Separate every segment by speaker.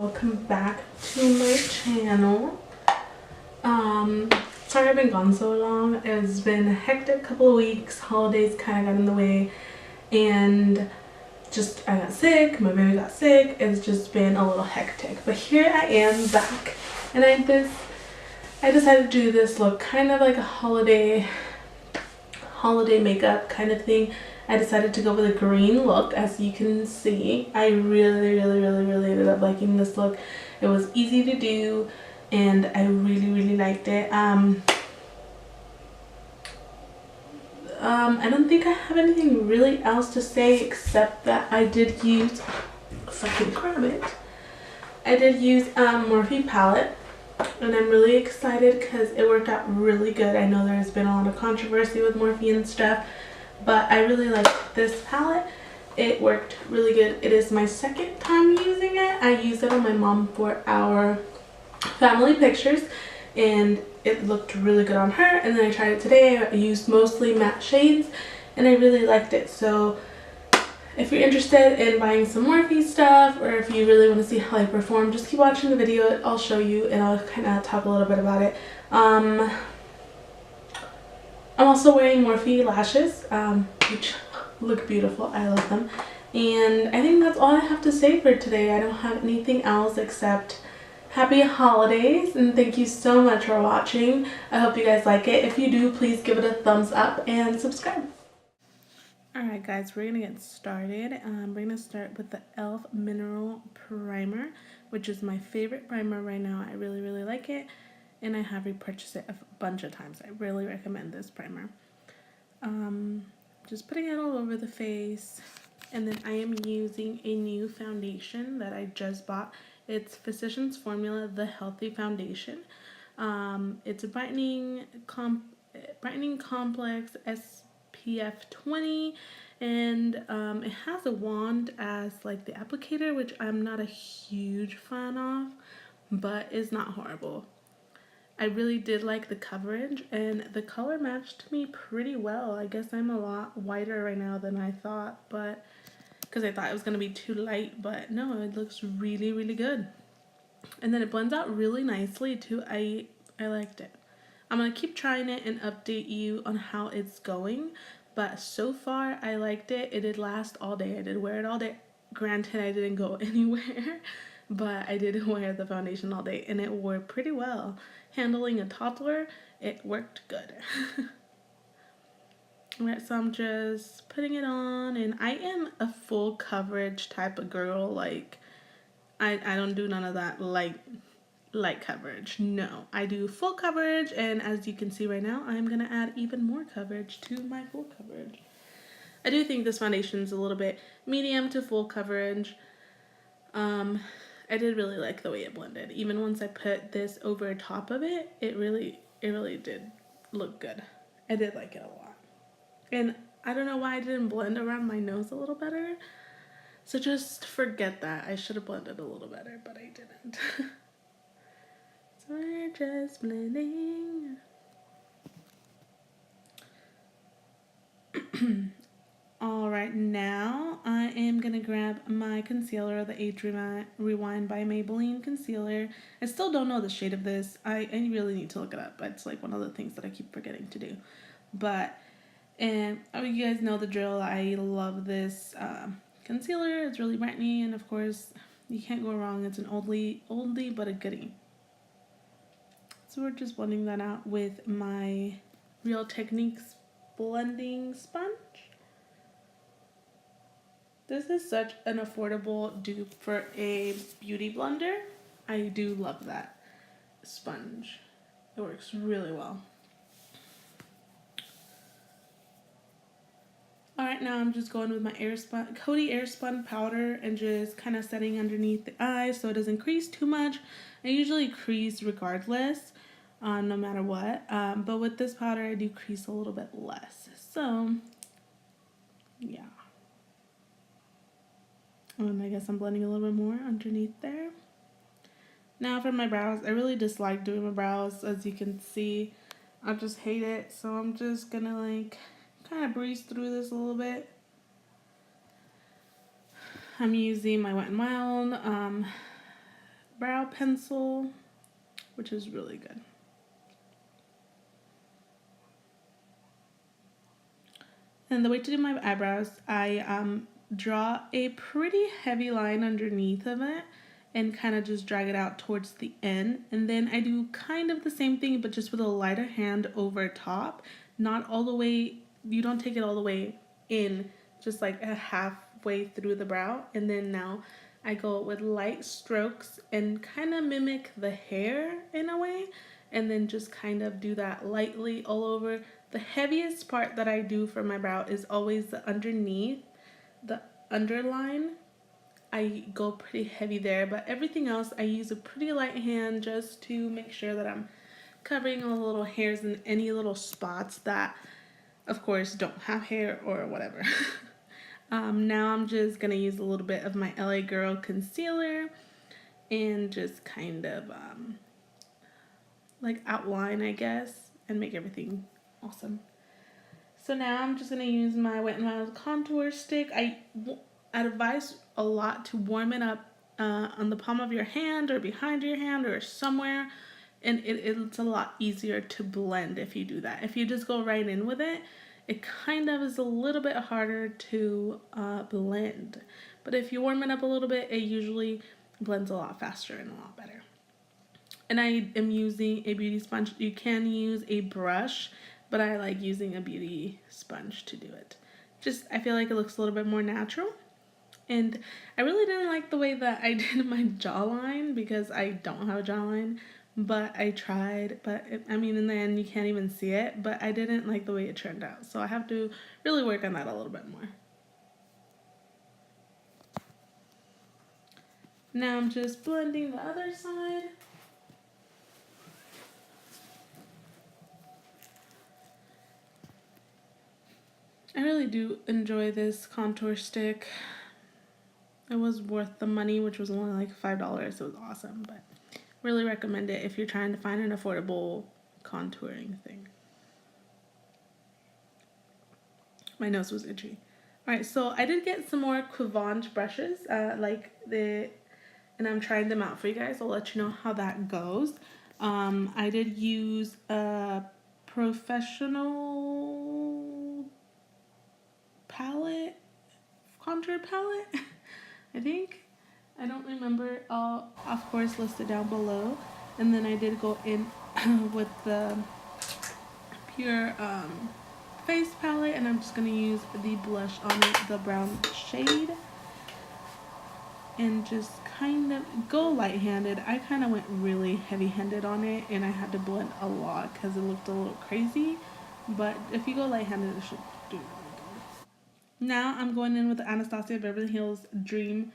Speaker 1: Welcome back to my channel. Sorry I've been gone so long. It's been a hectic couple of weeks. Holidays kind of got in the way, and just I got sick, my baby got sick. It's just been a little hectic, but here I am back, and I decided to do this look, kind of like a holiday makeup kind of thing. I decided to go with a green look. As you can see, I really ended up liking this look. It was easy to do and I really liked it. I don't think I have anything really else to say except that I did use, if I can grab it, I did use Morphe palette, and I'm really excited because it worked out really good. I know there's been a lot of controversy with Morphe and stuff, but I really like this palette. It worked really good. It is my second time using it. I used it on my mom for our family pictures and it looked really good on her, and then I tried it today. I used mostly matte shades and I really liked it. So if you're interested in buying some Morphe stuff, or if you really want to see how I perform, just keep watching the video. I'll show you and I'll kind of talk a little bit about it. I'm also wearing Morphe lashes, which look beautiful. I love them. And I think that's all I have to say for today. I don't have anything else except happy holidays, and thank you so much for watching. I hope you guys like it. If you do, please give it a thumbs up and subscribe. Alright guys, we're going to get started. We're going to start with the e.l.f. Mineral Primer, which is my favorite primer right now. I really like it, and I have repurchased it a bunch of times. I really recommend this primer. Just putting it all over the face, and then I am using a new foundation that I just bought. It's Physicians Formula The Healthy Foundation. It's a brightening complex SPF 20, and it has a wand as like the applicator, which I'm not a huge fan of, but it's not horrible. I really did like the coverage, and the color matched me pretty well. I guess I'm a lot whiter right now than I thought, but because I thought it was going to be too light, but no, it looks really good. And then it blends out really nicely too. I liked it. I'm going to keep trying it and update you on how it's going, but so far I liked it. It did last all day. I did wear it all day. Granted, I didn't go anywhere, but I did wear the foundation all day and it wore pretty well. Handling a toddler, it worked good. Alright, so I'm just putting it on, and I am a full coverage type of girl. Like, I don't do none of that light coverage. No, I do full coverage, and as you can see right now, I'm going to add even more coverage to my full coverage. I do think this foundation is a little bit medium to full coverage. I did really like the way it blended. Even once I put this over top of it, it really did look good. I did like it a lot. And I don't know why I didn't blend around my nose a little better. So just forget that. I should have blended a little better, but I didn't. So we're just blending. Alright, now I am going to grab my concealer, the Age Rewind by Maybelline concealer. I still don't know the shade of this. I really need to look it up. It's like one of the things that I keep forgetting to do. But, and you guys know the drill. I love this concealer. It's really brightening, and of course, you can't go wrong. It's an oldie but a goodie. So we're just blending that out with my Real Techniques blending sponge. This is such an affordable dupe for a beauty blender. I do love that sponge. It works really well. Alright, now I'm just going with my Coty Airspun powder and just kind of setting underneath the eyes so it doesn't crease too much. I usually crease regardless, no matter what. But with this powder, I do crease a little bit less. So, yeah. And I guess I'm blending a little bit more underneath there. Now for my brows, I really dislike doing my brows. As you can see, I just hate it. So I'm just gonna like kind of breeze through this a little bit. I'm using my Wet n Wild brow pencil, which is really good. And the way to do my eyebrows, I draw a pretty heavy line underneath of it and kind of just drag it out towards the end. And then I do kind of the same thing, but just with a lighter hand over top. Not all the way, you don't take it all the way in, just like a halfway through the brow. And then now I go with light strokes and kind of mimic the hair in a way. And then just kind of do that lightly all over. The heaviest part that I do for my brow is always the underneath, the underline. I go pretty heavy there, but everything else I use a pretty light hand just to make sure that I'm covering all the little hairs and any little spots that, of course, don't have hair or whatever. Now I'm just gonna use a little bit of my LA Girl concealer and just kind of like outline, I guess, and make everything awesome. So now I'm just going to use my Wet n Wild contour stick. I advise a lot to warm it up on the palm of your hand or behind your hand or somewhere. And it's a lot easier to blend if you do that. If you just go right in with it, it kind of is a little bit harder to blend. But if you warm it up a little bit, it usually blends a lot faster and a lot better. And I am using a beauty sponge. You can use a brush, but I like using a beauty sponge to do it. Just, I feel like it looks a little bit more natural. And I really didn't like the way that I did my jawline because I don't have a jawline, but I tried. But I mean, in the end, you can't even see it, but I didn't like the way it turned out. So I have to really work on that a little bit more. Now I'm just blending the other side. I really do enjoy this contour stick. It was worth the money, which was only like $5. It was awesome, but really recommend it if you're trying to find an affordable contouring thing. My nose was itchy. Alright, so I did get some more Quivange brushes, and I'm trying them out for you guys. I'll let you know how that goes. I did use a professional palette, contour palette, I think. I don't remember. I'll, of course, list it down below. And then I did go in with the pure face palette, and I'm just going to use the blush on the brown shade. And just kind of go light-handed. I kind of went really heavy-handed on it, and I had to blend a lot because it looked a little crazy. But if you go light-handed, it should do really good. Now I'm going in with the Anastasia Beverly Hills Dream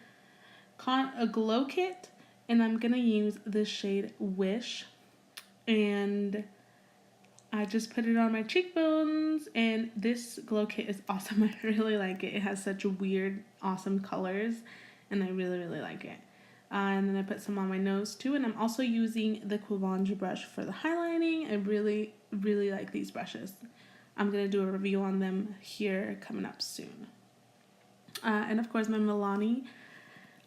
Speaker 1: a glow kit, and I'm gonna use the shade Wish, and I just put it on my cheekbones, and this glow kit is awesome. I really like it. It has such weird awesome colors, and I really like it. And then I put some on my nose too, and I'm also using the Quivange brush for the highlighting. I really like these brushes. I'm gonna do a review on them here coming up soon. And of course my Milani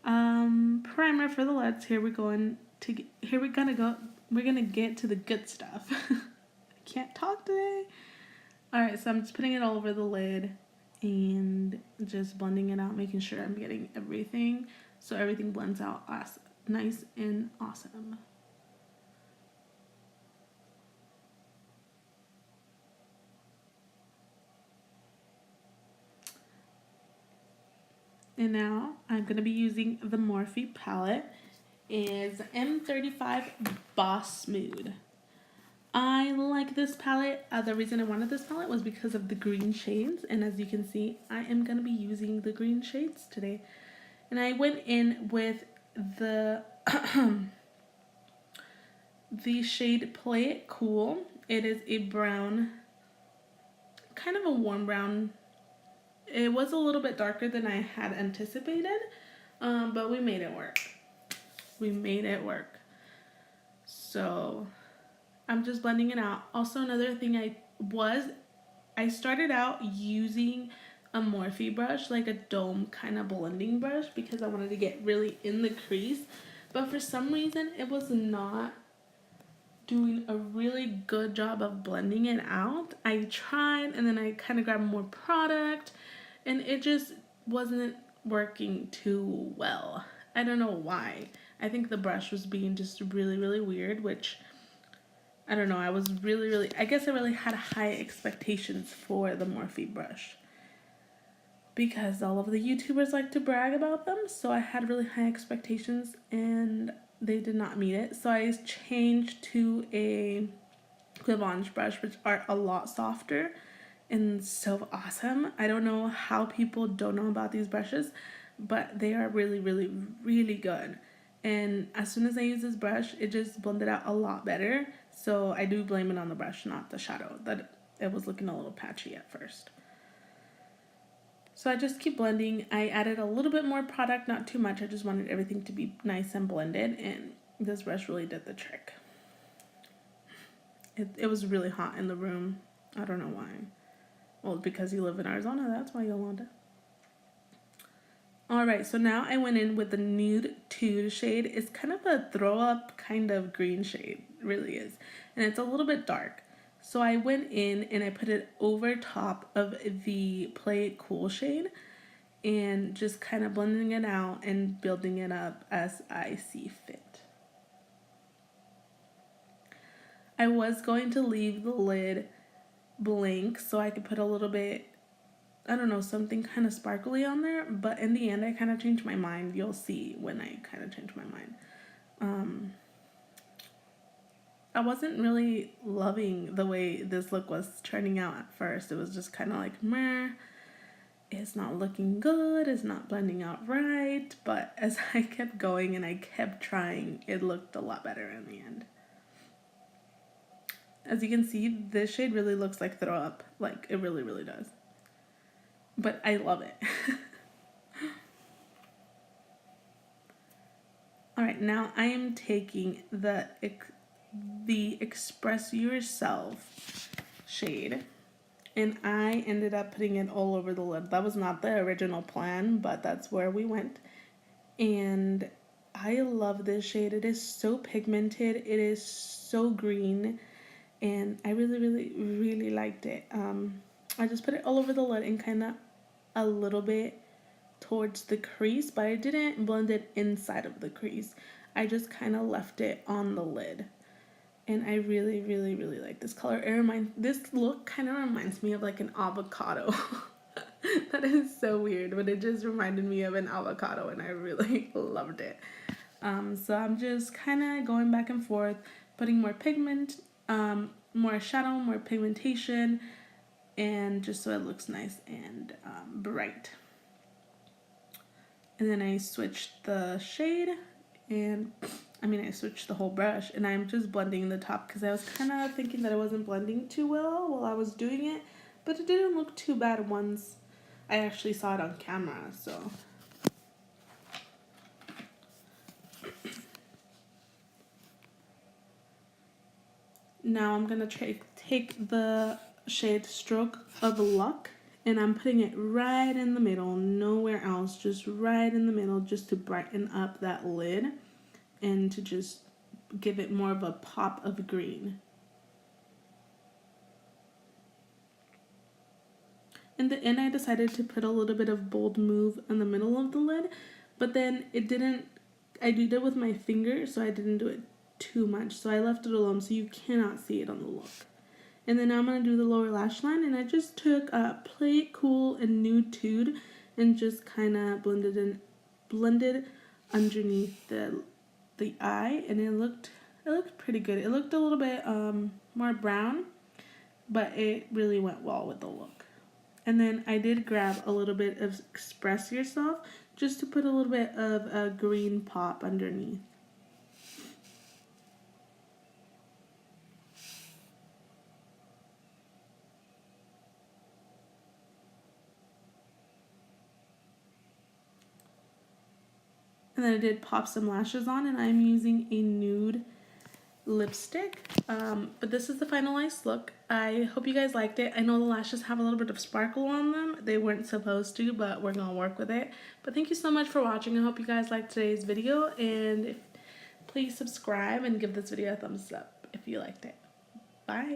Speaker 1: primer for the lids. We're gonna get to the good stuff. I can't talk today. Alright, so I'm just putting it all over the lid and just blending it out, making sure I'm getting everything so everything blends out nice and awesome. And now I'm going to be using the Morphe palette. Is M35 Boss Mood. I like this palette. The reason I wanted this palette was because of the green shades. And as you can see, I am going to be using the green shades today. And I went in with the, the shade Play It Cool. It is a brown, kind of a warm brown. It was a little bit darker than I had anticipated, but we made it work. We made it work. So I'm just blending it out. Also, another thing I started out using a Morphe brush, like a dome kind of blending brush, because I wanted to get really in the crease. But for some reason, it was not doing a really good job of blending it out. I tried and then I kind of grabbed more product and it just wasn't working too well. I don't know why. I think the brush was being just really, really weird, which I don't know. I was really, I guess I really had high expectations for the Morphe brush because all of the YouTubers like to brag about them. So I had really high expectations and they did not meet it. So I changed to a Clip-On brush, which are a lot softer and so awesome. I don't know how people don't know about these brushes, but they are really good. And as soon as I use this brush, it just blended out a lot better. So I do blame it on the brush, not the shadow. That it was looking a little patchy at first. So I just keep blending. I added a little bit more product, not too much. I just wanted everything to be nice and blended, and this brush really did the trick. It was really hot in the room. I don't know why. Well, because you live in Arizona, that's why, Yolanda. Alright, so now I went in with the Nude 2 shade. It's kind of a throw-up kind of green shade. It really is. And it's a little bit dark. So I went in and I put it over top of the Play It Cool shade. And just kind of blending it out and building it up as I see fit. I was going to leave the lid blank so I could put a little bit, I don't know, something kind of sparkly on there, but in the end I kind of changed my mind. You'll see when I kind of change my mind. I wasn't really loving the way this look was turning out at first. It was just kind of like, meh, it's not looking good, it's not blending out right, but as I kept going and I kept trying, it looked a lot better in the end. As you can see, this shade really looks like throw up. Like, it really does. But I love it. Alright, now I am taking the Express Yourself shade. And I ended up putting it all over the lid. That was not the original plan, but that's where we went. And I love this shade. It is so pigmented. It is so green. And I really liked it. I just put it all over the lid and kind of a little bit towards the crease, but I didn't blend it inside of the crease. I just kind of left it on the lid. And I really like this color. This look kind of reminds me of like an avocado. That is so weird, but it just reminded me of an avocado and I really loved it. So I'm just kind of going back and forth, putting more pigment, more shadow, more pigmentation, and just so it looks nice and bright. And then I switched the shade and I switched the whole brush and I'm just blending the top because I was kind of thinking that I wasn't blending too well while I was doing it, but it didn't look too bad once I actually saw it on camera, so. Now I'm going to take the shade Stroke of Luck and I'm putting it right in the middle, nowhere else, just right in the middle, just to brighten up that lid and to just give it more of a pop of green. In the end, I decided to put a little bit of Bold Move in the middle of the lid, but then I did it with my finger, so I didn't do it too much, so I left it alone so you cannot see it on the look. And then now I'm going to do the lower lash line, and I just took Play It Cool and Nude 2 and just kind of blended underneath the eye, and it looked pretty good. It looked a little bit more brown, but it really went well with the look. And then I did grab a little bit of Express Yourself just to put a little bit of a green pop underneath. And then I did pop some lashes on, and I'm using a nude lipstick. But this is the finalized look. I hope you guys liked it. I know the lashes have a little bit of sparkle on them. They weren't supposed to, but we're going to work with it. But thank you so much for watching. I hope you guys liked today's video. And Please subscribe and give this video a thumbs up if you liked it. Bye.